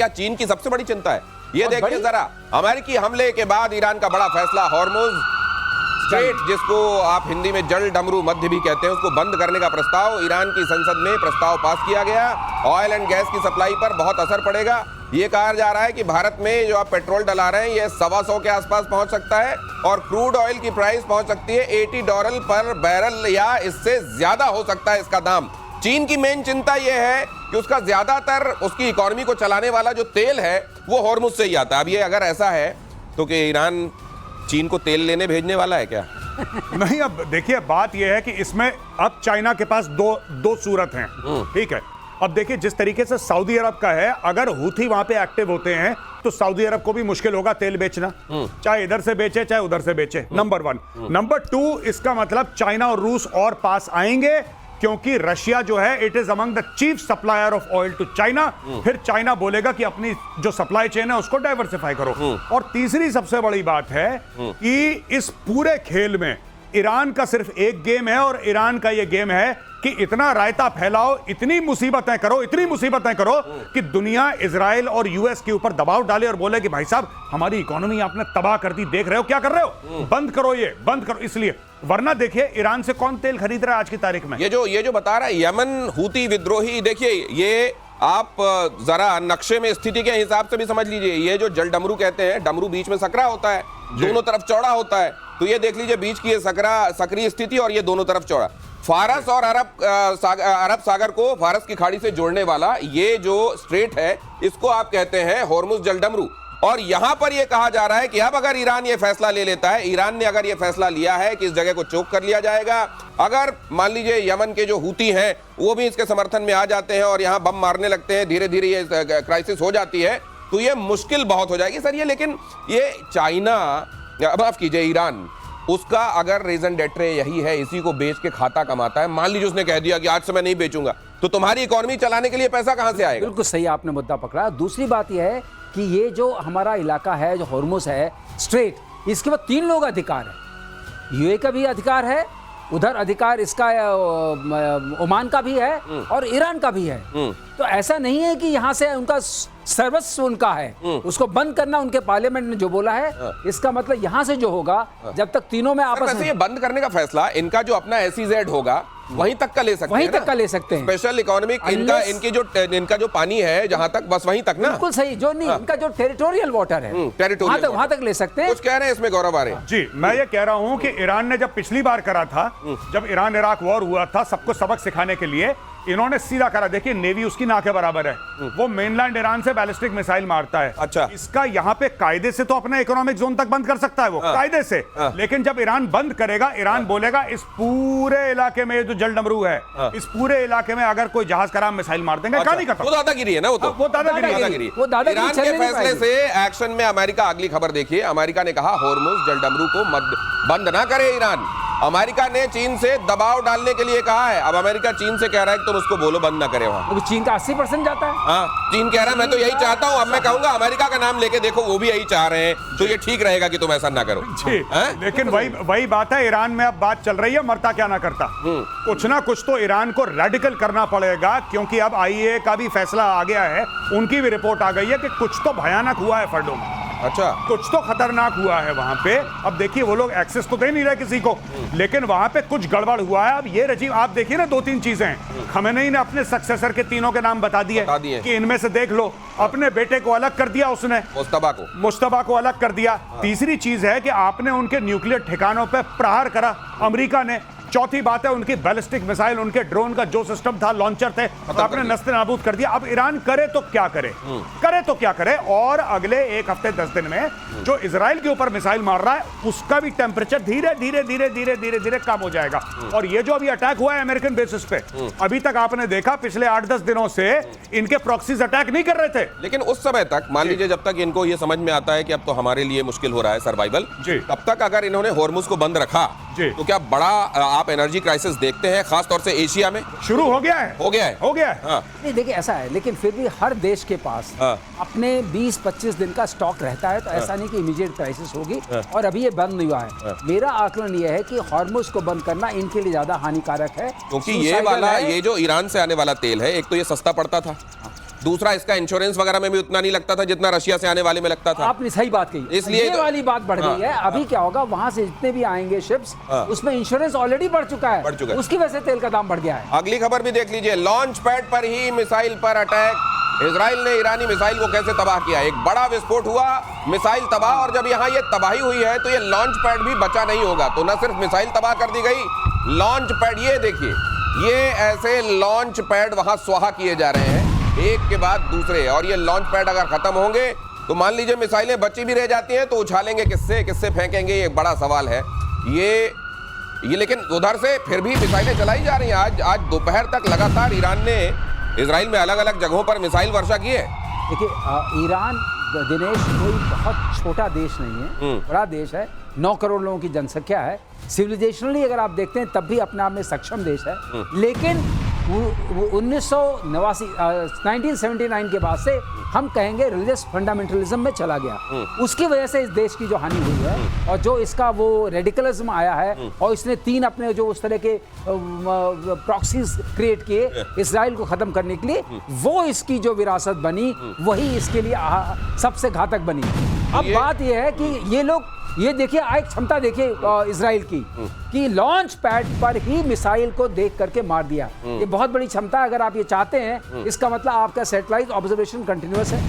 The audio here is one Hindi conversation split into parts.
क्या चीन की सबसे बड़ी चिंता है? ये देखिए जरा, अमेरिकी हमले के बाद ईरान का बड़ा फैसला, हॉर्मुज स्ट्रेट, जिसको आप हिंदी में जल डमरू मध्य भी कहते हैं, उसको बंद करने का प्रस्ताव ईरान की संसद में प्रस्ताव पास किया गया। ऑयल एंड गैस की सप्लाई पर बहुत असर पड़ेगा। ये कहा जा रहा है कि भारत में जो आप पेट्रोल डला रहे हैं ये $125 के आसपास पहुंच सकता है और क्रूड ऑयल की प्राइस पहुंच सकती है $80 पर बैरल या इससे ज्यादा हो सकता है इसका दाम। चीन की मेन चिंता यह है कि उसका ज्यादातर उसकी इकोनॉमी को चलाने वाला जो तेल है वो हॉर्मुज से ही आता है। अब ये अगर ऐसा है तो कि ईरान चीन को तेल लेने भेजने वाला है क्या? नहीं, अब देखिए बात यह है कि इसमें अब चाइना के पास दो सूरत हैं, ठीक है। अब देखिए जिस तरीके से सऊदी अरब का है, अगर हूथी वहां पे एक्टिव होते हैं तो सऊदी अरब को भी मुश्किल होगा तेल बेचना, चाहे इधर से बेचे चाहे उधर से बेचे, नंबर 1। नंबर 2, इसका मतलब चाइना और रूस और पास आएंगे क्योंकि रशिया जो है it is among the chief supplier of oil to China. फिर चाइना बोलेगा कि अपनी जो सप्लाई चेन है उसको डाइवर्सिफाई करो। और तीसरी सबसे बड़ी बात है कि इस पूरे खेल में ईरान का सिर्फ एक गेम है और ईरान का यह गेम है कि इतना रायता फैलाओ, इतनी मुसीबतें करो कि दुनिया इजराइल और यूएस के ऊपर दबाव डाले और बोले कि भाई साहब हमारी इकोनॉमी आपने तबाह कर दी, देख रहे हो क्या कर रहे हो, बंद करो, ये बंद करो। इसलिए वरना देखिए ईरान से कौन तेल खरीद रहा है आज की तारीख में? ये जो बता रहा है यमन हूती विद्रोही, देखिए ये आप जरा नक्शे में स्थिति के हिसाब से भी समझ लीजिए। ये जो जल डमरू कहते हैं, डमरू बीच में सकरा होता है, दोनों तरफ चौड़ा होता है, तो ये देख लीजिए बीच की ये सक्रिय स्थिति और ये दोनों तरफ चौड़ा। फारस और अरब सागर को फारस की खाड़ी से जोड़ने वाला ये जो स्ट्रेट है इसको आप कहते हैं हॉर्मुज जल डमरू। और यहां पर यह कहा जा रहा है कि अब अगर ईरान ये फैसला ले लेता है, ईरान ने अगर ये फैसला लिया है कि इस जगह को चोक कर लिया जाएगा, अगर मान लीजिए यमन के जो हूती हैं वो भी इसके समर्थन में आ जाते हैं और यहां बम मारने लगते हैं, धीरे धीरे ये क्राइसिस हो जाती है, तो ये मुश्किल बहुत हो जाएगी सर। ये लेकिन ये चाइना, माफ कीजिए ईरान, उसका अगर रीजन डेट्रे यही है, इसी को बेच के खाता कमाता है, मान लीजिए उसने कह दिया कि आज से मैं नहीं बेचूंगा, तो तुम्हारी इकोनॉमी चलाने के लिए पैसा कहां से आएगा? बिल्कुल सही आपने मुद्दा पकड़ा। दूसरी बात यह है कि ये जो हमारा इलाका है, जो हॉर्मुज है स्ट्रेट, इसके बाद 3 लोग अधिकार है। यूए का भी अधिकार है, उधर अधिकार इसका ओमान का भी है और ईरान का भी है। तो ऐसा नहीं है कि यहाँ से उनका सर्वस्व उनका है, उसको बंद करना उनके पार्लियामेंट ने जो बोला है, इसका मतलब यहाँ से जो होगा, जब तक तीनों में आपस में ये बंद करने का फैसला इनका जो अपना SEZ होगा वहीं तक का ले सकते हैं, वहीं तक का ले सकते हैं। स्पेशल इकोनॉमिक इनका जो पानी है जहां तक, बस वहीं तक ना। बिल्कुल सही, जो नहीं इनका जो टेरिटोरियल वाटर है वहां तक ले सकते हैं। कुछ कह रहे हैं इसमें गौरव आ रहे हैं जी। मैं ये कह रहा हूं कि ईरान ने जब पिछली बार करा था, जब ईरान इराक वॉर हुआ था, सबको सबक सिखाने के लिए इन्होंने सीधा करा। देखिए नेवी उसकी ना के बराबर है, वो मेनलैंड ईरान से बैलिस्टिक मिसाइल मारता है। अच्छा, इसका यहाँ पे कायदे से तो अपना इकोनॉमिक जोन तक बंद कर सकता है वो, कायदे से। लेकिन जब ईरान बंद करेगा, ईरान बोलेगा इस पूरे इलाके में जो जल डमरू है, इस पूरे इलाके में अगर कोई जहाज का मिसाइल मार देंगे, कहानी खत्म। वो दादागिरी है ना, वो दादागिरी। ईरान के फैसले से एक्शन में अमेरिका, अगली खबर देखिए, अमेरिका ने कहा हॉर्मुज जल डमरू को बंद ना करे ईरान। अमेरिका ने चीन से दबाव डालने के लिए कहा है। अब अमेरिका चीन से कह रहा है कि तुम उसको बोलो बंद ना करे वहां। चीन का 80% जाता है। हाँ, चीन कह रहा है मैं तो यही चाहता हूं। अब मैं कहूंगा अमेरिका का नाम लेके देखो, वो भी यही चाह रहे हैं, तो ये ठीक रहेगा कि तुम ऐसा ना करो। लेकिन वही बात है, ईरान में अब बात चल रही है, मरता क्या ना करता। कुछ ना कुछ तो ईरान को रेडिकल करना पड़ेगा, क्योंकि अब IAEA का भी फैसला आ गया है, उनकी भी रिपोर्ट आ गई है कि कुछ तो भयानक हुआ है फर्डो में। अच्छा, कुछ तो खतरनाक हुआ है वहां पे। अब देखिए वो लोग एक्सेस तो दे नहीं रहे किसी को, लेकिन वहां पे कुछ गड़बड़ हुआ है। अब ये रजीम आप देखिए ना, 2-3 चीजें खमेनेई ने अपने सक्सेसर के तीनों के नाम बता दिए कि इनमें से देख लो। अपने बेटे को अलग कर दिया उसने, मुश्तबा को अलग कर दिया। तीसरी चीज है कि आपने उनके न्यूक्लियर ठिकानों पे प्रहार करा अमेरिका ने। चौथी बात है उनकी बैलिस्टिक मिसाइल, उनके ड्रोन का जो सिस्टम था, लॉन्चर थे, आपने नस्ते नाबूद कर दिया। अब ईरान करे तो क्या करे, और अगले 1 हफ्ते 10 दिन में जो इजराइल के ऊपर मिसाइल मार रहा है उसका भी टेम्परेचर धीरे धीरे कम हो जाएगा। और ये जो अभी अटैक हुआ है अमेरिकन बेसिस पे, अभी तक आपने देखा पिछले 8-10 दिनों से इनके प्रॉक्सीज अटैक नहीं कर रहे थे। लेकिन उस समय तक मान लीजिए जब तक इनको ये समझ में आता है कि अब तो हमारे लिए मुश्किल हो रहा है सर्वाइवल, तब तक अगर इन्होंने हॉर्मुज को बंद रखा तो क्या बड़ा आप एनर्जी क्राइसिस देखते हैं, खास तौर से एशिया में? शुरू हो गया है। हाँ। नहीं देखिए ऐसा है, लेकिन फिर भी हर देश के पास अपने 20-25 दिन का स्टॉक रहता है, तो ऐसा नहीं कि इमीडिएट क्राइसिस होगी। और अभी ये बंद नहीं हुआ है। मेरा आकलन ये है कि हॉर्मुज को बंद करना इनके लिए ज्यादा हानिकारक है, क्योंकि ये जो ईरान से आने वाला तेल है, एक तो ये सस्ता पड़ता था, दूसरा, इसका इंश्योरेंस वगैरह में भी उतना नहीं लगता था जितना रशिया से आने वाले में लगता था। आपने सही बात कही, इसलिए ये वाली बात बढ़ गई है। अभी क्या होगा, वहां से जितने भी आएंगे शिप्स, उसमें इंश्योरेंस ऑलरेडी बढ़ चुका है, उसकी वजह से तेल का दाम बढ़ गया है। अगली खबर भी देख लीजिए, लॉन्च पैड पर ही मिसाइल पर अटैक, इजराइल ने ईरानी मिसाइल को कैसे तबाह किया। एक बड़ा विस्फोट हुआ, मिसाइल तबाह, और जब यहाँ ये तबाही हुई है तो ये लॉन्च पैड भी बचा नहीं होगा। तो न सिर्फ मिसाइल तबाह कर दी गई, लॉन्च पैड, ये देखिए, ये ऐसे लॉन्च पैड वहां स्वाहा किए जा रहे हैं एक के बाद दूसरे। और ये लॉन्च पैड अगर खत्म होंगे तो मान लीजिए मिसाइलें बची भी रह जाती हैं तो उछालेंगे किससे फेंकेंगे, ये एक बड़ा सवाल है। ये लेकिन उधर से फिर भी मिसाइलें चलाई जा रही हैं। आज दोपहर तक लगातार ईरान ने इजराइल में अलग अलग जगहों पर मिसाइल वर्षा की है। देखिए, ईरान दिनेश कोई बहुत छोटा देश नहीं है, बड़ा देश है, 9 करोड़ लोगों की जनसंख्या है। सिविलाइजेशनली अगर आप देखते हैं तब भी अपने आप में सक्षम देश है, लेकिन 1979 के बाद से हम कहेंगे रिलीजियस फंडामेंटलिज्म में चला गया। उसकी वजह से इस देश की जो हानि हुई है, और जो इसका वो रेडिकलिज्म आया है, और इसने 3 अपने जो उस तरह के प्रॉक्सीज क्रिएट किए इजराइल को खत्म करने के लिए, वो इसकी जो विरासत बनी वही इसके लिए सबसे घातक बनी। अब बात यह है कि ये लोग, ये देखिए, एक क्षमता देखिए इजराइल की कि लॉन्च पैड पर ही मिसाइल को देख करके मार दिया। ये बहुत बड़ी क्षमता है। अगर आप ये चाहते हैं, इसका मतलब आपका सैटेलाइट ऑब्जर्वेशन कंटिन्यूअस है,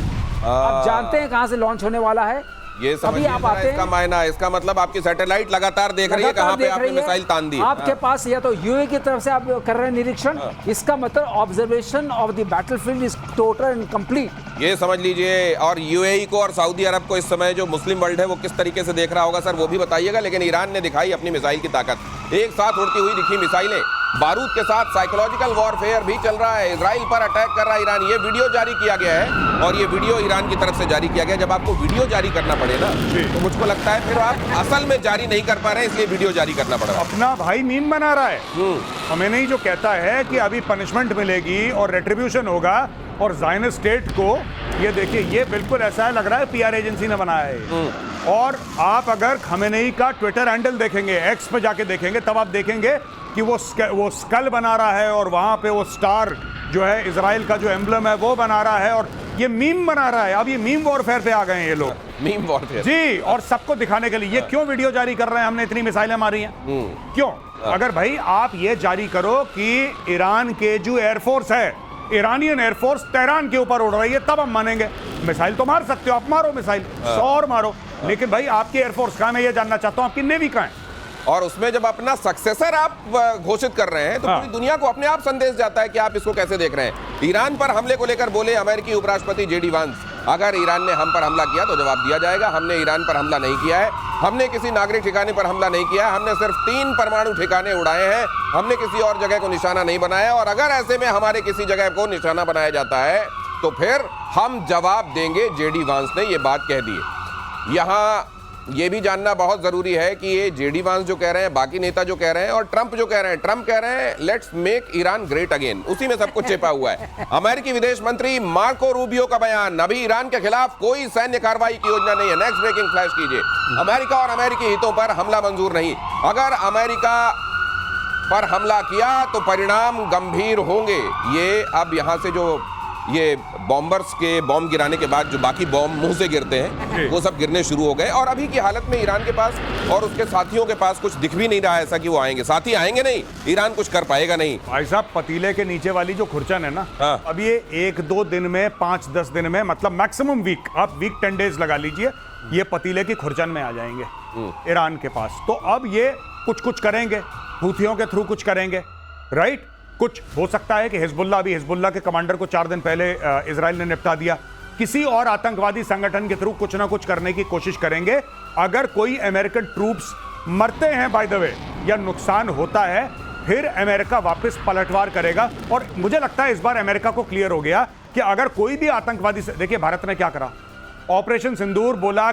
आप जानते हैं कहां से लॉन्च होने वाला है। ये समझिए आप आते हैं, इसका मायना, इसका मतलब आपकी सैटेलाइट लगातार देख रही है कहां पे आपने मिसाइल तान दी। आपके पास या तो यूए की तरफ से आप कर रहे हैं निरीक्षण, इसका मतलब observation of the battlefield is total and complete. ये समझ लीजिए। और यूएई को और सऊदी अरब को इस समय जो मुस्लिम वर्ल्ड है वो किस तरीके से देख रहा होगा सर, वो भी बताइएगा। लेकिन ईरान ने दिखाई अपनी मिसाइल की ताकत, एक साथ उड़ती हुई दिखी मिसाइलें, बारूद के साथ साइकोलॉजिकल वॉरफेयर भी चल रहा है। इजराइल पर अटैक कर रहा है ईरान, ये वीडियो जारी किया गया है, और ये वीडियो ईरान की तरफ से जारी किया गया। जब आपको वीडियो जारी करना पड़े ना, तो मुझको लगता है फिर आप असल में जारी नहीं कर पा रहे हैं, इसलिए वीडियो जारी करना पड़ रहा है। अपना भाई मीम बना रहा है। हमें नहीं, जो कहता है कि अभी पनिशमेंट मिलेगी और रेट्रिब्यूशन होगा, और ज़ायनिस्ट स्टेट को, ये देखिए, ये बिल्कुल ऐसा है, लग रहा है पीआर एजेंसी ने बनाया है। और आप अगर खमेनेई का ट्विटर हैंडल देखेंगे, एक्स पे जाके देखेंगे, तब आप देखेंगे कि वो स्कल बना रहा है, और वहां पे वो स्टार जो है इजराइल का जो एम्ब्लम है वो बना रहा है, और ये मीम बना रहा है। अब ये मीम वॉरफेयर पे आ गए हैं ये लोग, मीम वॉरफेयर जी। और सबको दिखाने के लिए ये क्यों वीडियो जारी कर रहे हैं, हमने इतनी मिसाइलें मारी हैं, क्यों? अगर भाई आप ये जारी करो कि ईरान के जो एयरफोर्स है, ईरानियन एयरफोर्स तेहरान के ऊपर उड़ रही है, तब हम मानेंगे। मिसाइल तो मार सकते हो, आप मारो मिसाइल, 100 और मारो, लेकिन भाई आपकी एयरफोर्स कहां, मैं ये जानना चाहता हूं आपकी नेवी कहां है। और उसमें जब अपना सक्सेसर आप घोषित कर रहे हैं तो पूरी दुनिया को अपने आप संदेश जाता है कि आप इसको कैसे देख रहे हैं। ईरान पर हमले को लेकर बोले अमेरिकी उपराष्ट्रपति जेडी वांस, अगर ईरान ने हम पर हमला किया तो जवाब दिया जाएगा। हमने ईरान पर हमला नहीं किया है, हमने किसी नागरिक ठिकाने पर हमला नहीं किया है, हमने सिर्फ 3 परमाणु ठिकाने उड़ाए हैं, हमने किसी और जगह को निशाना नहीं बनाया। और अगर ऐसे में हमारे किसी जगह को निशाना बनाया जाता है तो फिर हम जवाब देंगे, जेडी वांस ने ये बात कह दी है। यहाँ ये भी जानना बहुत जरूरी है कि ये जेडी वांस जो कह रहे हैं, बाकी नेता जो कह रहे हैं, और ट्रंप जो कह रहे हैं, ट्रंप कह रहे हैं let's make Iran great again, उसी में सब कुछ छिपा हुआ है। अमेरिकी विदेश मंत्री मार्को रूबियो का बयान, अभी ईरान के खिलाफ कोई सैन्य कार्रवाई की योजना नहीं है। नेक्स्ट ब्रेकिंग फ्लैश कीजिए, अमेरिका और अमेरिकी हितों पर हमला मंजूर नहीं, अगर अमेरिका पर हमला किया तो परिणाम गंभीर होंगे। ये अब यहां से जो ये बॉम्बर्स के बॉम्ब गिराने के बाद जो बाकी बॉम्ब मुंह से गिरते हैं वो सब गिरने शुरू हो गए, और अभी की हालत में ईरान के पास और उसके साथियों के पास कुछ दिख भी नहीं रहा है ऐसा कि वो आएंगे। साथी आएंगे नहीं, ईरान कुछ कर पाएगा नहीं। भाई साहब, पतीले के नीचे वाली जो खुरचन है ना, अब ये 1-2 दिन में, 5-10 दिन में, मतलब मैक्सिमम वीक, आप वीक 10 डेज लगा लीजिए, ये पतीले की खुरचन में आ जाएंगे ईरान के पास। तो अब ये कुछ करेंगे, हूथियों के थ्रू कुछ करेंगे, राइट। कुछ हो सकता है कि हिजबुल्ला के कमांडर को 4 दिन पहले इजराइल ने निपटा दिया, किसी और आतंकवादी संगठन के थ्रू कुछ ना कुछ करने की कोशिश करेंगे। अगर कोई अमेरिकन ट्रूप्स मरते हैं बाय द वे, या नुकसान होता है, फिर अमेरिका वापस पलटवार करेगा। और मुझे लगता है इस बार अमेरिका को क्लियर हो गया कि अगर कोई भी आतंकवादी, देखिए भारत ने क्या करा, ऑपरेशन सिंदूर बोला